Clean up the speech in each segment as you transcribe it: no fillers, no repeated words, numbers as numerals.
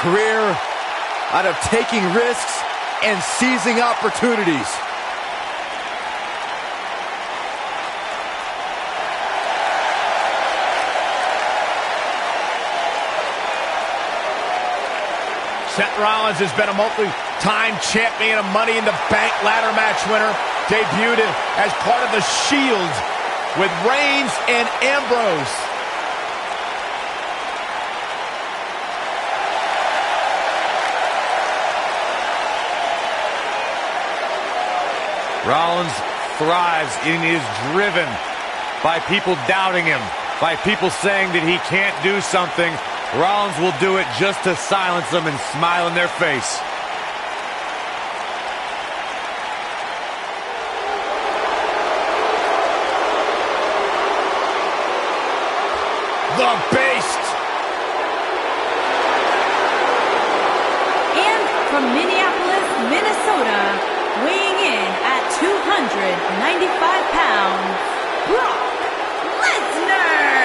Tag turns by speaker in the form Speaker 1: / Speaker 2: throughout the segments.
Speaker 1: career out of taking risks and seizing opportunities.
Speaker 2: Seth Rollins has been a multi-time champion, a Money in the Bank ladder match winner, debuted as part of the Shield with Reigns and Ambrose.
Speaker 3: Rollins thrives and is driven by people doubting him, by people saying that he can't do something. Rollins will do it just to silence them and smile in their face.
Speaker 2: The Beast!
Speaker 4: And from Minneapolis, Minnesota, weighing in at 295 pounds, Brock Lesnar!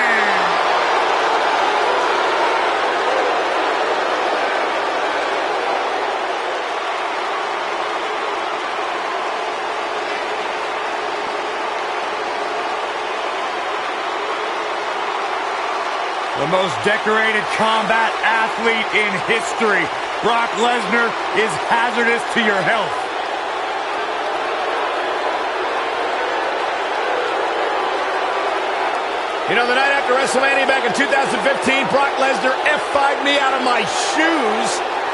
Speaker 3: The most decorated combat athlete in history. Brock Lesnar is hazardous to your health.
Speaker 2: You know, the night after WrestleMania back in 2015, Brock Lesnar F5'd me out of my shoes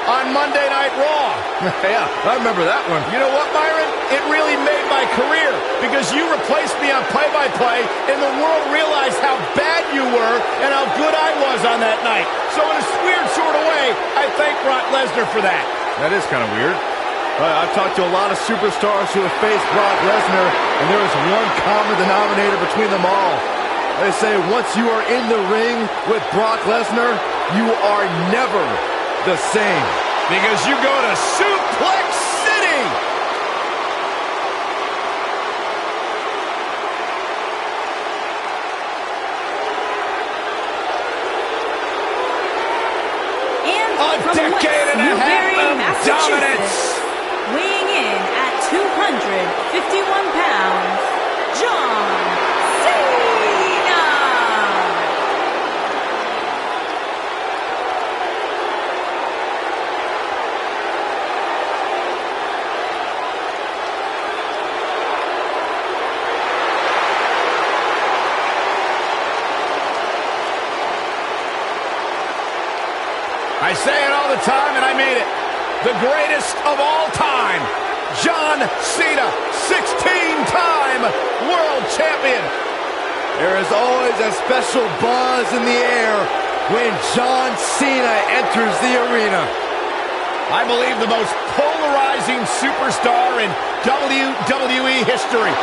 Speaker 2: on Monday Night Raw.
Speaker 1: Yeah, I remember that one.
Speaker 2: You know what, Byron? It really made my career because you replaced me on play-by-play and the world realized how bad you were and how good I was on that night. So in a weird sort of way, I thank Brock Lesnar for that.
Speaker 1: That is kind of weird. I've talked to a lot of superstars who have faced Brock Lesnar, and there is one common denominator between them all. They say once you are in the ring with Brock Lesnar, you are never the same.
Speaker 2: Because you go to Suplex City.
Speaker 4: And
Speaker 2: A
Speaker 4: from
Speaker 2: decade and a
Speaker 4: West
Speaker 2: half
Speaker 4: Newbury,
Speaker 2: of dominance.
Speaker 4: Massachusetts, weighing in at 251 pounds, John Cena!
Speaker 2: I say it all the time, and I mean it. The greatest of all time, John Cena, 16-time world champion.
Speaker 1: There is always a special buzz in the air when John Cena enters the arena.
Speaker 2: I believe the most polarizing superstar in WWE history.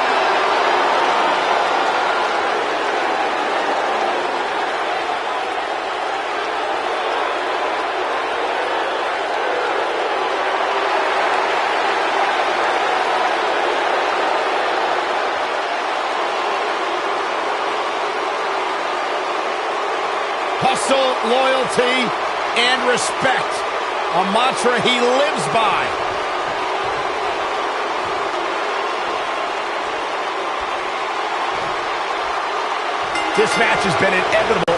Speaker 2: Hustle, loyalty, and respect. A mantra he lives by. This match has been inevitable.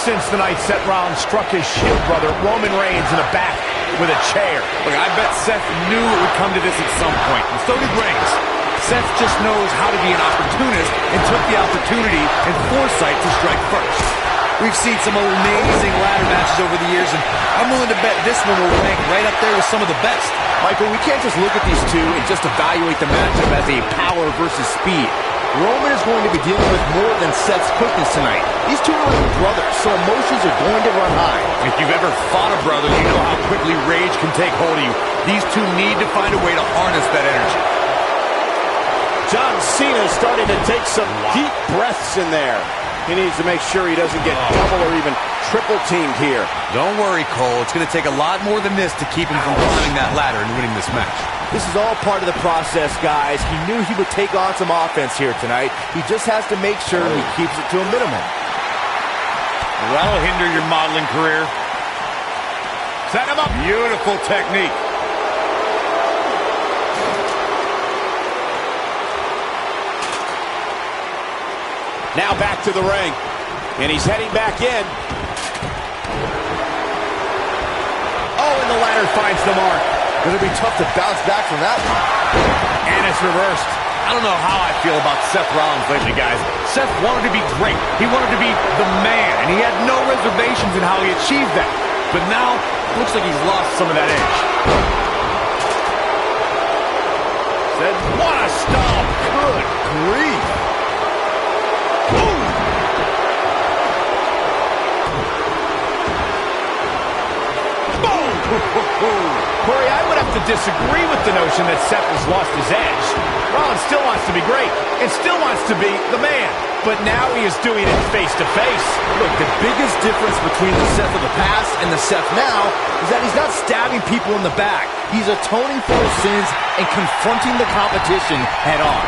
Speaker 2: since the night Seth Rollins struck his Shield brother, Roman Reigns, in the back with a chair.
Speaker 3: Look, I bet Seth knew it would come to this at some point, and so did Reigns. Seth just knows how to be an opportunist and took the opportunity and foresight to strike first. We've seen some amazing ladder matches over the years, and I'm willing to bet this one will rank right up there with some of the best.
Speaker 5: Michael, we can't just look at these two and just evaluate the matchup as a power versus speed. Roman is going to be dealing with more than Seth's quickness tonight. These two are like brothers, so emotions are going to run high.
Speaker 3: If you've ever fought a brother, you know how quickly rage can take hold of you. These two need to find a way to harness that energy.
Speaker 2: John Cena is starting to take some deep breaths in there. He needs to make sure he doesn't get double or even triple teamed here.
Speaker 3: Don't worry, Cole. It's going to take a lot more than this to keep him from climbing that ladder and winning this match.
Speaker 1: This is all part of the process, guys. He knew he would take on some offense here tonight. He just has to make sure he keeps it to a minimum.
Speaker 3: That'll hinder your modeling career.
Speaker 2: Set him up.
Speaker 3: Beautiful technique.
Speaker 2: Now back to the ring. And he's heading back in. Oh, and the ladder finds the mark.
Speaker 1: It'll be tough to bounce back from that one.
Speaker 2: And it's reversed.
Speaker 3: I don't know how I feel about Seth Rollins lately, guys. Seth wanted to be great. He wanted to be the man, and he had no reservations in how he achieved that. But now, it looks like he's lost some of that edge.
Speaker 2: Said, what a stomp.
Speaker 1: Good grief.
Speaker 2: Corey, I would have to disagree with the notion that Seth has lost his edge. Rollins still wants to be great and still wants to be the man. But now he is doing it face to face.
Speaker 1: Look, the biggest difference between the Seth of the past and the Seth now is that he's not stabbing people in the back. He's atoning for his sins and confronting the competition head on.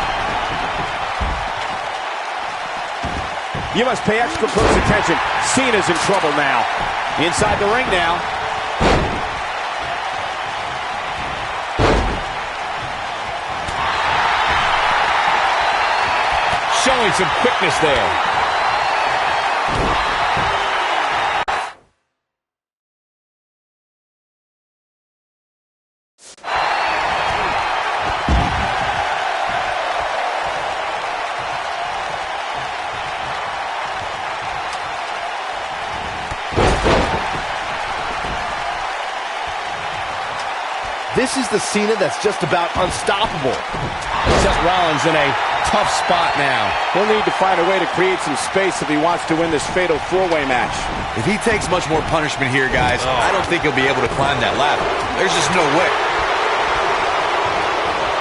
Speaker 2: You must pay extra close attention. Cena's in trouble now. Inside the ring now. Showing some quickness there.
Speaker 1: This is the Cena that's just about unstoppable.
Speaker 2: Seth Rollins in a tough spot now. He'll need to find a way to create some space if he wants to win this fatal four-way match.
Speaker 3: If he takes much more punishment here, guys, I don't think he'll be able to climb that ladder. There's just no way.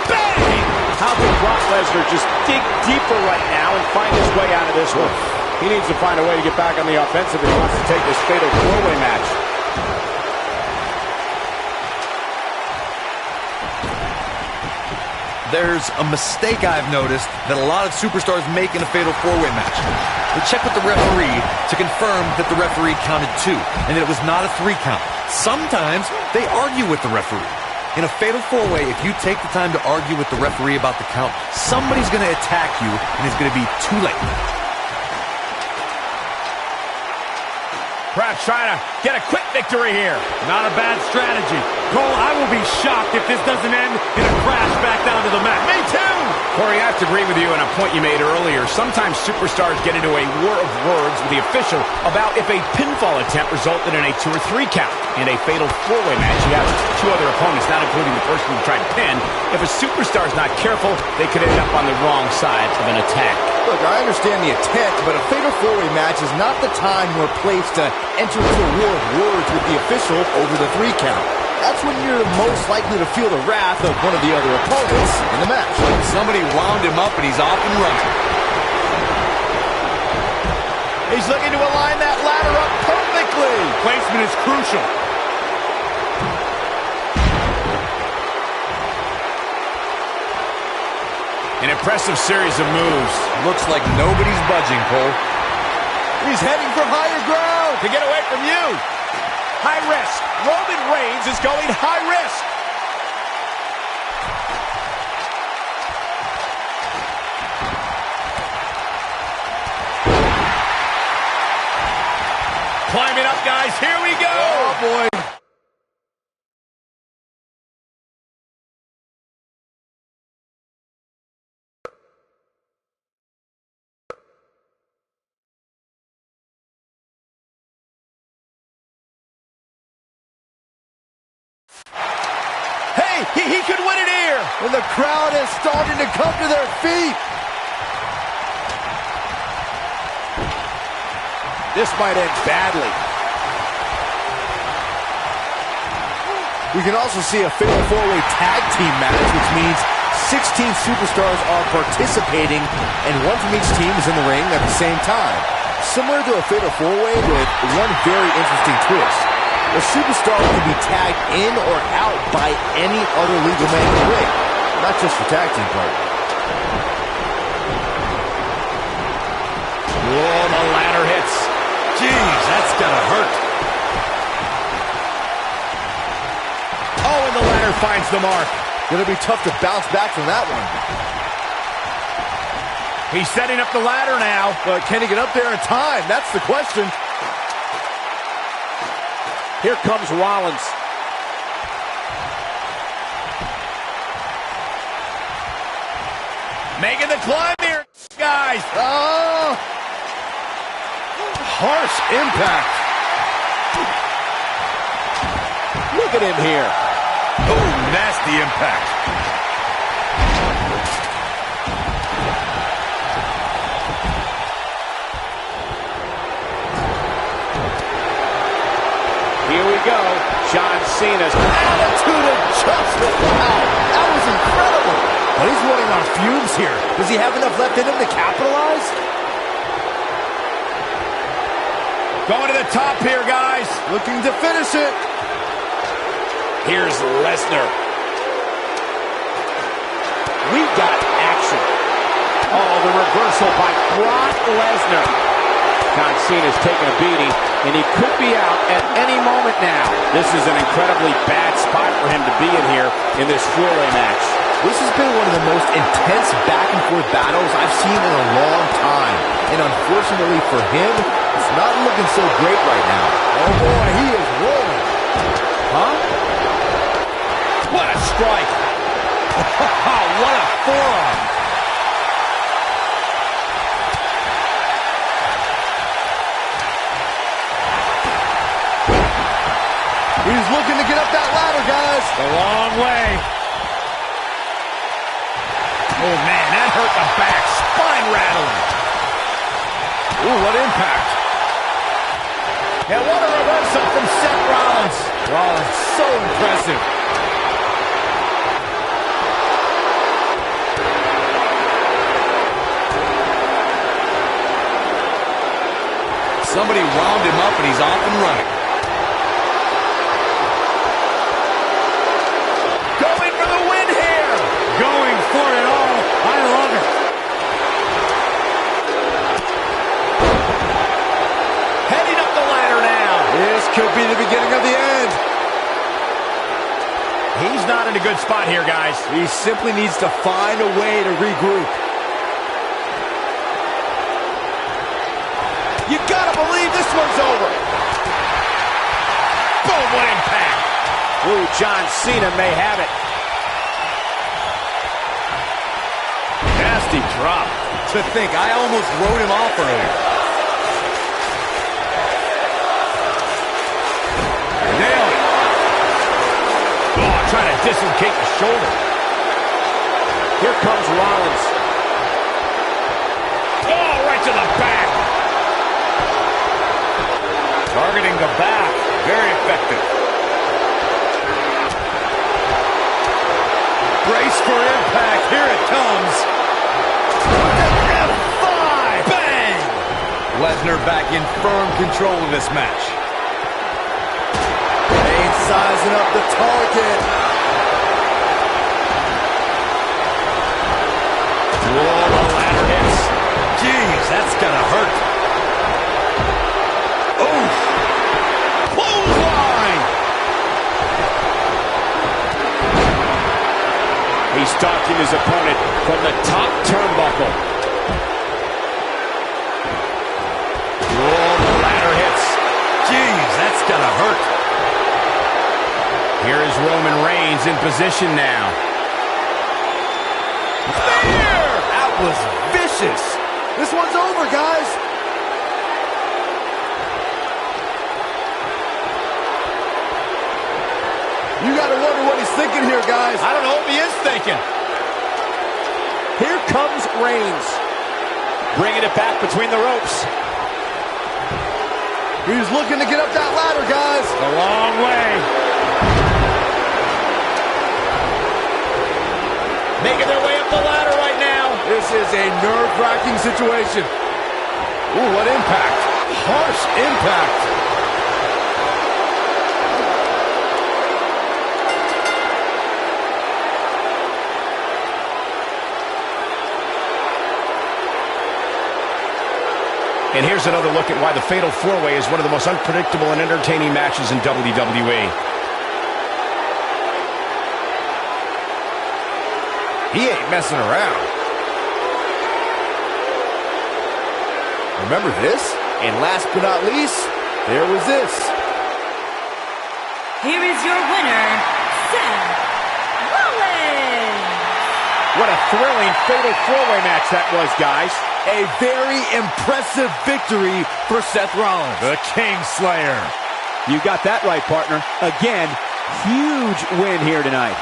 Speaker 2: Bang! How can Brock Lesnar just dig deeper right now and find his way out of this one? He needs to find a way to get back on the offensive if he wants to take this fatal four-way match.
Speaker 3: There's a mistake I've noticed that a lot of superstars make in a fatal four-way match. They check with the referee to confirm that the referee counted 2 and that it was not a 3 count. Sometimes they argue with the referee. In a fatal four-way, if you take the time to argue with the referee about the count, somebody's going to attack you and it's going to be too late.
Speaker 2: Perhaps trying to get a quick victory here.
Speaker 3: Not a bad strategy. Cole, I will be shocked if this doesn't end in a crash back down to the mat.
Speaker 2: Me too! Corey, I have to agree with you on a point you made earlier. Sometimes superstars get into a war of words with the official about if a pinfall attempt resulted in a 2 or 3 count. In a fatal four-way match, you have 2 other opponents, not including the person who tried to pin. If a superstar's not careful, they could end up on the wrong side of an attack.
Speaker 1: Look, I understand the intent, but a fatal four-way match is not the time nor place to enter into a war of words with the official over the 3 count. That's when you're most likely to feel the wrath of one of the other opponents in the match.
Speaker 3: Somebody wound him up and he's off and running.
Speaker 2: He's looking to align that ladder up perfectly.
Speaker 3: Placement is crucial.
Speaker 2: An impressive series of moves.
Speaker 3: Looks like nobody's budging, Cole.
Speaker 1: He's heading for higher ground.
Speaker 2: To get away from you. High risk. Roman Reigns is going high risk. guys. Here we go.
Speaker 1: Oh, boy.
Speaker 2: Hey, he could win it here.
Speaker 1: And the crowd is starting to come to their feet.
Speaker 5: This might end badly.
Speaker 1: We can also see a fatal four-way tag team match, which means 16 superstars are participating, and one from each team is in the ring at the same time. Similar to a fatal four-way with one very interesting twist. A superstar can be tagged in or out by any other legal man in the ring, not just for tag team partners.
Speaker 2: Whoa, the ladder hits. Jeez, that's gonna hurt. Oh, and the ladder finds the mark.
Speaker 1: Gonna be tough to bounce back from that one.
Speaker 2: He's setting up the ladder now.
Speaker 1: But can he get up there in time? That's the question.
Speaker 5: Here comes Rollins.
Speaker 2: Making the climb here, guys.
Speaker 1: Oh! Harsh impact.
Speaker 5: Look at him here.
Speaker 3: Oh, nasty impact.
Speaker 5: Here we go. John Cena's
Speaker 1: Attitude adjustment. Wow, that was incredible. But he's running on fumes here. Does he have enough left in him to capitalize?
Speaker 2: Going to the top here, guys.
Speaker 1: Looking to finish it.
Speaker 5: Here's Lesnar. We got action. Oh, the reversal by Brock Lesnar. John Cena's taking a beating, and he could be out at any moment now. This is an incredibly bad spot for him to be in here in this four-way match.
Speaker 1: This has been one of the most intense back-and-forth battles I've seen in a long time. And unfortunately for him, it's not looking so great right now. Oh boy, he is rolling.
Speaker 5: Huh?
Speaker 2: What a strike.
Speaker 5: What a forearm.
Speaker 1: He's looking to get up that ladder, guys.
Speaker 2: The long way. Oh, man, that hurt the back. Spine rattling. Ooh, what impact. And what a reversal from Seth Rollins.
Speaker 5: Rollins, so impressive.
Speaker 3: Somebody wound him up and he's off and running.
Speaker 2: Going for the win here.
Speaker 3: Going for it all. I love it.
Speaker 2: Heading up the ladder now.
Speaker 1: This could be the beginning of the end.
Speaker 2: He's not in a good spot here, guys.
Speaker 1: He simply needs to find a way to regroup.
Speaker 2: You gotta believe this one's over. Boom, what impact.
Speaker 5: Ooh, John Cena may have it.
Speaker 2: Nasty drop.
Speaker 3: To think, I almost wrote him off earlier.
Speaker 2: Nailed it. Oh, trying to dislocate the shoulder.
Speaker 5: Here comes Rollins.
Speaker 2: Oh, right to the back.
Speaker 3: Targeting the back. Very effective.
Speaker 2: Brace for impact. Here it comes. F5. Bang.
Speaker 3: Lesnar back in firm control of this match.
Speaker 1: Ain't sizing up the target.
Speaker 2: Whoa, the ladder hits.
Speaker 3: Jeez, that's gonna hurt.
Speaker 2: Oof. Clothesline.
Speaker 5: He's stalking his opponent from the top turnbuckle.
Speaker 2: Whoa, the ladder hits.
Speaker 3: Jeez,
Speaker 5: That's gonna hurt.
Speaker 2: Here is Roman Reigns in position now.
Speaker 5: Spear! That was vicious.
Speaker 1: This one's over, guys. You gotta wonder what he's thinking here, guys.
Speaker 2: I don't know what he is thinking.
Speaker 5: Here comes Reigns. Bringing it back between the ropes.
Speaker 1: He's looking to get up that ladder, guys.
Speaker 2: A long way. Making their way up the ladder right now.
Speaker 1: This is a nerve-wracking situation. Ooh, what impact. Harsh impact.
Speaker 2: And here's another look at why the Fatal 4-Way is one of the most unpredictable and entertaining matches in WWE.
Speaker 1: He ain't messing around. Remember this? And last but not least, there was this.
Speaker 4: Here is your winner, Seth Rollins.
Speaker 5: What a thrilling Fatal 4-Way match that was, guys.
Speaker 1: A very impressive victory for Seth Rollins.
Speaker 3: The Kingslayer.
Speaker 5: You got that right, partner. Again, huge win here tonight.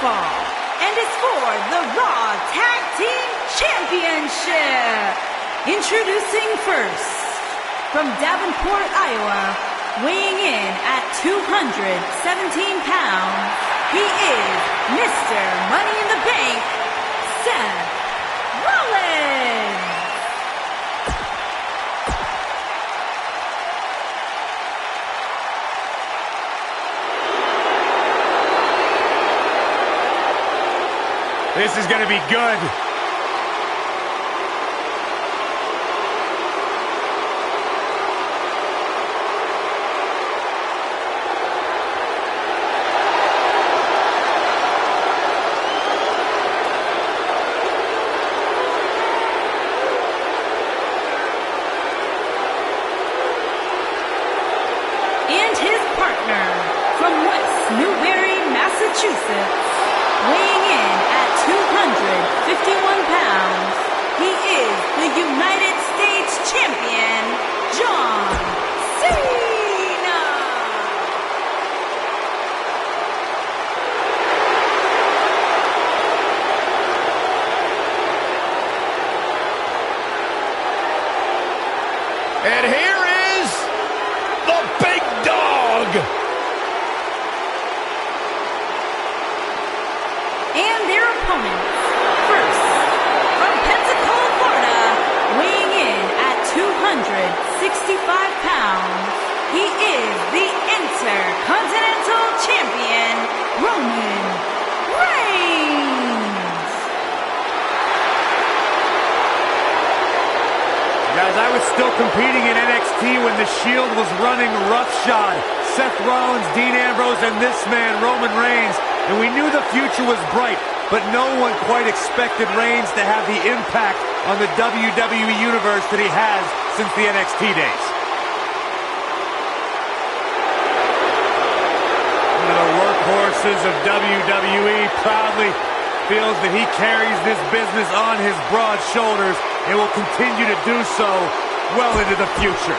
Speaker 4: fall, and is for the Raw Tag Team Championship. Introducing first, from Davenport, Iowa, weighing in at 217 pounds, he is Mr. Money in the Bank, Seth Rollins.
Speaker 3: This is going to be good.
Speaker 4: And his partner from West Newbury, Massachusetts, weighing in at 251 pounds, he is the United States Champion, John Cena!
Speaker 2: And here is the big dog.
Speaker 4: And their opponents, first, from Pensacola, Florida, weighing in at 265 pounds, he is the Intercontinental Champion, Roman Reigns.
Speaker 3: Guys, I was still competing in NXT when the Shield was running roughshod. Seth Rollins, Dean Ambrose, and this man, Roman Reigns. And we knew the future was bright, but no one quite expected Reigns to have the impact on the WWE Universe that he has since the NXT days. One of the workhorses of WWE proudly feels that he carries this business on his broad shoulders and will continue to do so well into the future.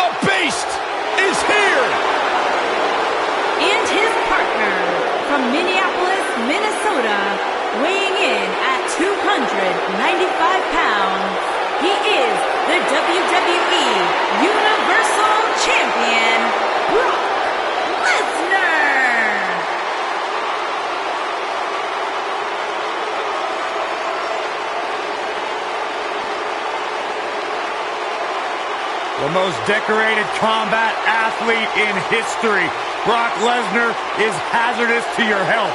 Speaker 2: The Beast is here.
Speaker 4: And his partner from Minneapolis, Minnesota, weighing in at 295 pounds, he is the WWE Universal Champion, Brock Lesnar.
Speaker 3: The most decorated combat athlete in history. Brock Lesnar is hazardous to your health.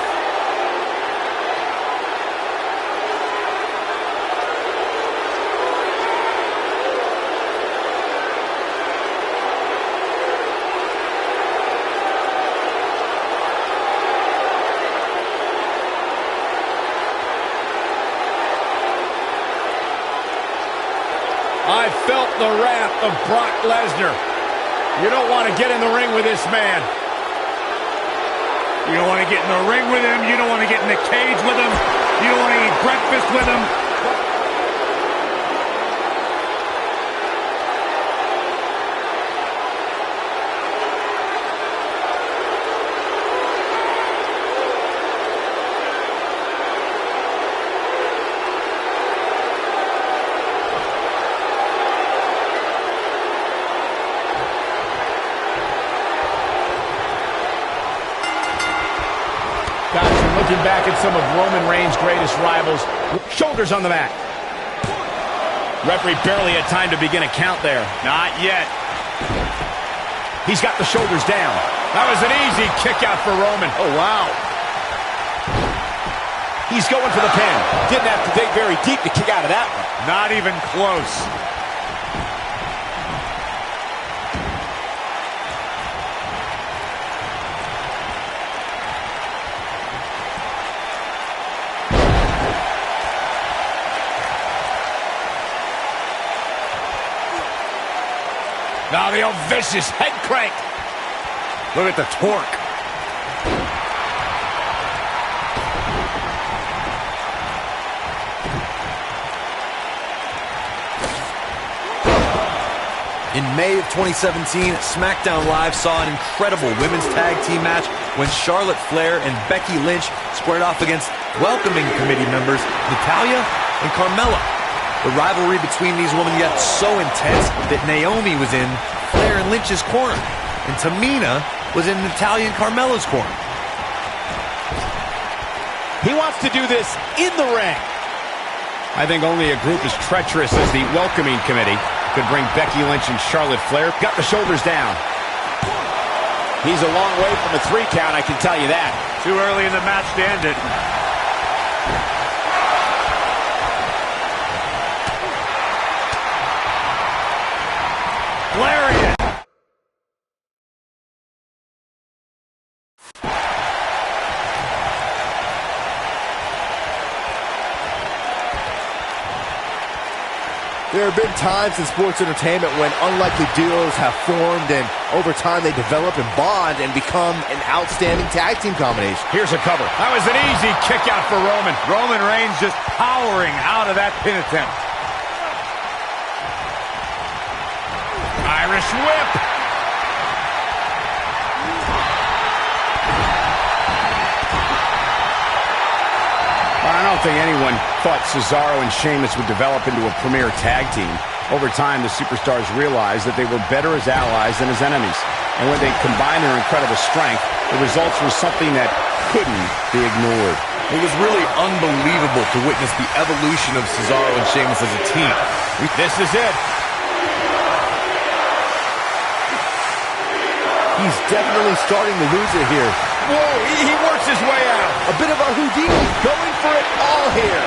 Speaker 2: I felt the wrath of Brock Lesnar. You don't want to get in the ring with this man.
Speaker 3: You don't want to get in the ring with him. You don't want to get in the cage with him. You don't want to eat breakfast with him.
Speaker 2: Looking back at some of Roman Reigns' greatest rivals. Shoulders on the mat. Referee barely had time to begin a count there.
Speaker 3: Not yet.
Speaker 2: He's got the shoulders down. That was an easy kick out for Roman.
Speaker 5: Oh, wow. He's going for the pin. Didn't have to dig very deep to kick out of that one.
Speaker 3: Not even close.
Speaker 2: Now the old vicious head crank.
Speaker 3: Look at the torque. In May of 2017, SmackDown Live saw an incredible women's tag team match when Charlotte Flair and Becky Lynch squared off against welcoming committee members Natalya and Carmella. The rivalry between these women got so intense that Naomi was in Flair and Lynch's corner, and Tamina was in Natalya and Carmella's corner.
Speaker 2: He wants to do this in the ring. I think only a group as treacherous as the welcoming committee could bring Becky Lynch and Charlotte Flair. Got the shoulders down. He's a long way from a 3 count, I can tell you that.
Speaker 3: Too early in the match to end it. Lariat!
Speaker 1: There have been times in sports entertainment when unlikely duos have formed, and over time they develop and bond and become an outstanding tag team combination.
Speaker 2: Here's a cover. That was an easy kick out for Roman.
Speaker 3: Roman Reigns just powering out of that pin attempt.
Speaker 2: Irish whip. I don't think anyone thought Cesaro and Sheamus would develop into a premier tag team. Over time, the superstars realized that they were better as allies than as enemies. And when they combined their incredible strength, the results were something that couldn't be ignored.
Speaker 3: It was really unbelievable to witness the evolution of Cesaro and Sheamus as a team.
Speaker 2: This is it.
Speaker 1: He's definitely starting to lose it here.
Speaker 2: Whoa, he works his way out.
Speaker 1: A bit of a Houdini, going for it all here.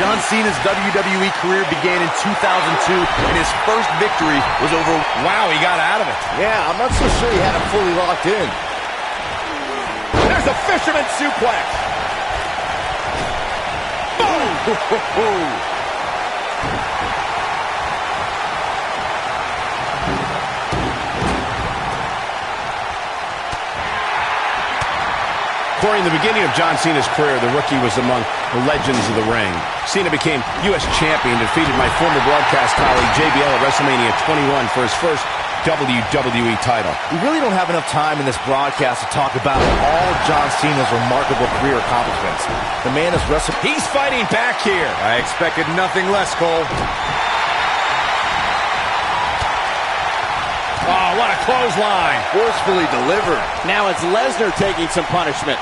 Speaker 3: John Cena's WWE career began in 2002, and his first victory was over...
Speaker 2: Wow, he got out of it.
Speaker 1: Yeah, I'm not so sure he had it fully locked in.
Speaker 2: There's a fisherman suplex. Boom! During the beginning of John Cena's career, the rookie was among the legends of the ring. Cena became U.S. champion, defeated my former broadcast colleague JBL at WrestleMania 21 for his first WWE title.
Speaker 1: We really don't have enough time in this broadcast to talk about all John Cena's remarkable career accomplishments. The man has wrestled...
Speaker 2: He's fighting back here.
Speaker 3: I expected nothing less, Cole.
Speaker 2: Oh, what a clothesline.
Speaker 1: Forcefully delivered.
Speaker 2: Now it's Lesnar taking some punishment.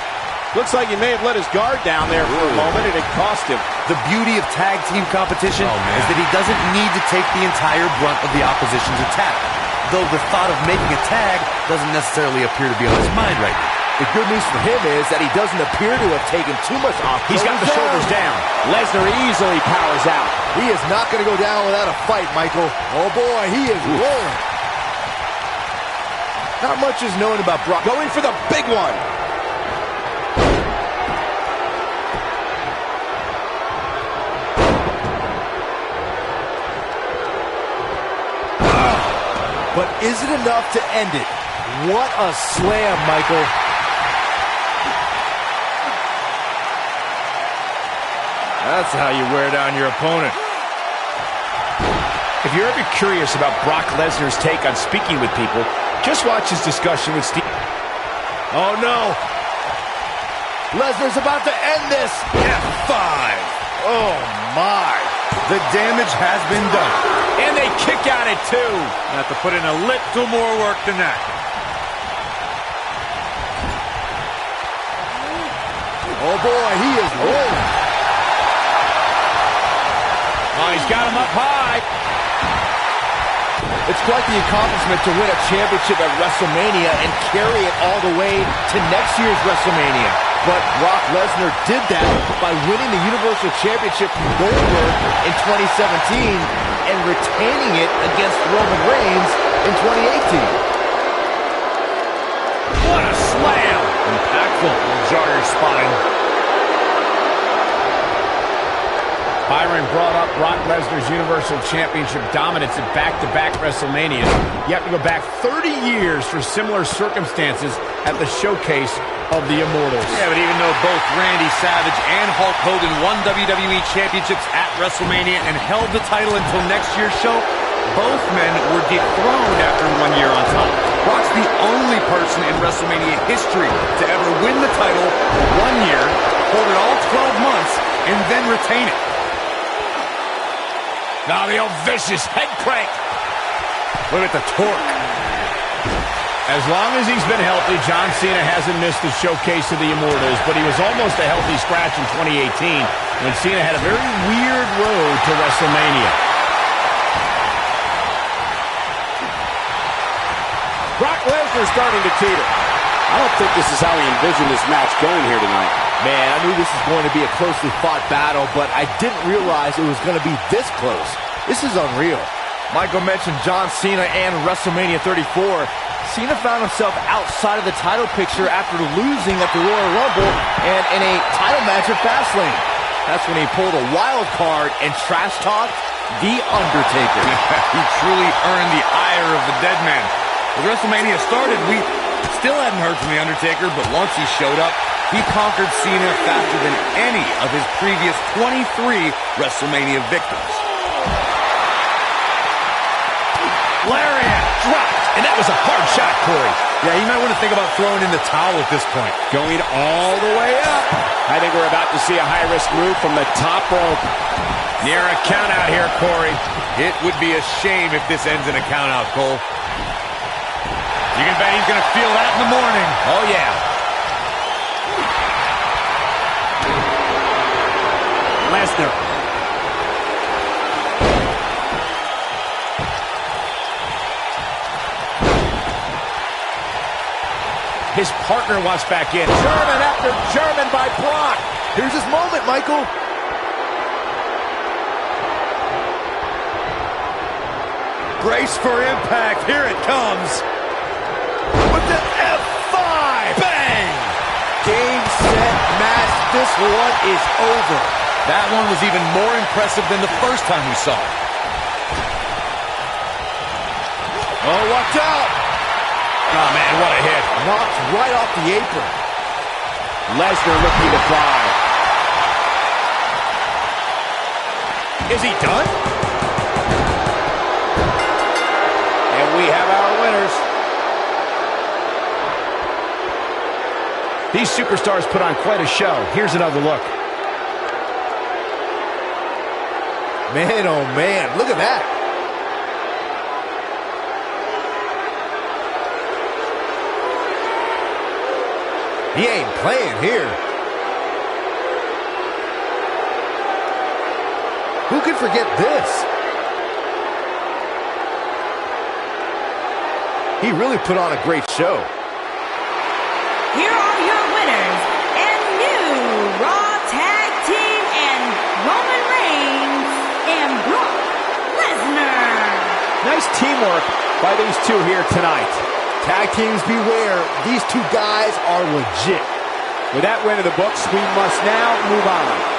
Speaker 2: Looks like he may have let his guard down there for a moment, and it cost him.
Speaker 3: The beauty of tag team competition is that he doesn't need to take the entire brunt of the opposition's attack. Though the thought of making a tag doesn't necessarily appear to be on his mind right now.
Speaker 1: The good news for him is that he doesn't appear to have taken too much off.
Speaker 2: He's got the shoulders down. Lesnar easily powers out.
Speaker 1: He is not going to go down without a fight, Michael. Oh boy, he is rolling. Not much is known about Brock.
Speaker 2: Going for the big one.
Speaker 1: But is it enough to end it? What a slam, Michael.
Speaker 2: That's how you wear down your opponent. If you're ever curious about Brock Lesnar's take on speaking with people, just watch his discussion with Steve. Oh, no.
Speaker 1: Lesnar's about to end this.
Speaker 2: F5.
Speaker 1: Oh, my.
Speaker 3: The damage has been done.
Speaker 2: And they kick out at 2.
Speaker 3: Have to put in a little more work than that.
Speaker 1: Oh, boy, he is rolling.
Speaker 2: Oh, he's got him up high.
Speaker 1: It's quite the accomplishment to win a championship at WrestleMania and carry it all the way to next year's WrestleMania. But Brock Lesnar did that by winning the Universal Championship from Goldberg in 2017 and retaining it against Roman Reigns in 2018.
Speaker 2: What a slam!
Speaker 3: Impactful. Will jar your spine.
Speaker 2: Byron brought up Brock Lesnar's Universal Championship dominance at back-to-back WrestleManias. You have to go back 30 years for similar circumstances at the showcase of the Immortals.
Speaker 3: Yeah, but even though both Randy Savage and Hulk Hogan won WWE Championships at WrestleMania and held the title until next year's show, Both men were dethroned after 1 year on top. Brock's the only person in WrestleMania history to ever win the title for 1 year, hold it all 12 months, and then retain it.
Speaker 2: Now the old vicious head crank.
Speaker 3: Look at the torque.
Speaker 2: As long as he's been healthy, John Cena hasn't missed the showcase of the Immortals, but he was almost a healthy scratch in 2018 when Cena had a very weird road to WrestleMania.
Speaker 6: Brock Lesnar starting to teeter. I don't think this is how he envisioned this match going here tonight.
Speaker 5: Man, I knew this was going to be a closely fought battle, but I didn't realize it was going to be this close. This is unreal.
Speaker 1: Michael mentioned John Cena and WrestleMania 34. Cena found himself outside of the title picture after losing at the Royal Rumble and in a title match at Fastlane. That's when he pulled a wild card and trash-talked The Undertaker.
Speaker 3: He truly earned the ire of the dead man. As WrestleMania started, we still hadn't heard from The Undertaker, but once he showed up, he conquered Cena faster than any of his previous 23 WrestleMania victims.
Speaker 2: Lariat dropped, and that was a hard shot, Corey.
Speaker 3: Yeah, you might want to think about throwing in the towel at this point.
Speaker 6: Going all the way up. I think we're about to see a high-risk move from the top rope.
Speaker 2: Near a count out here, Corey.
Speaker 3: It would be a shame if this ends in a count out, Cole. You can bet he's going to feel that in the morning.
Speaker 2: Oh, yeah. Lesnar. His partner wants back in.
Speaker 6: German after German by Brock.
Speaker 5: Here's his moment, Michael.
Speaker 3: Brace for impact. Here it comes.
Speaker 2: With the F5. Bang!
Speaker 5: Game, set, match. This one is over.
Speaker 3: That one was even more impressive than the first time we saw it.
Speaker 2: Oh, watch out. Oh, man, what a hit.
Speaker 5: Knocked right off the apron.
Speaker 6: Lesnar looking to fly.
Speaker 2: Is he done? And we have our winners. These superstars put on quite a show. Here's another look.
Speaker 5: Man, oh man, look at that. He ain't playing here. Who could forget this? He really put on a great show.
Speaker 4: Here are your winners and new Raw Tag Team and Roman Reigns and Brock Lesnar.
Speaker 6: Nice teamwork by these two here tonight.
Speaker 5: Tag teams beware. These two guys are legit.
Speaker 6: With that win in the books, we must now move on.